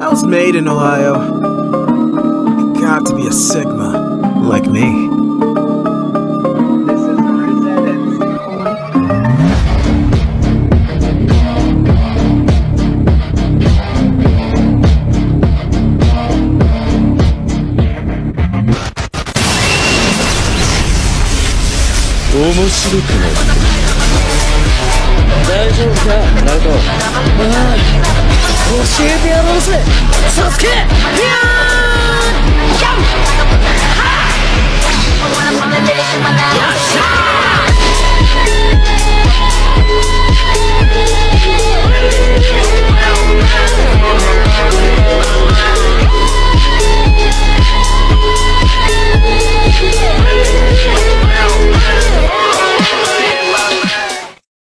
I was made in Ohio. You got to be a Sigma, like me. This is the Resistance. 面白くない。大丈夫か、ナルト。教えてやろうぜ、サスケ。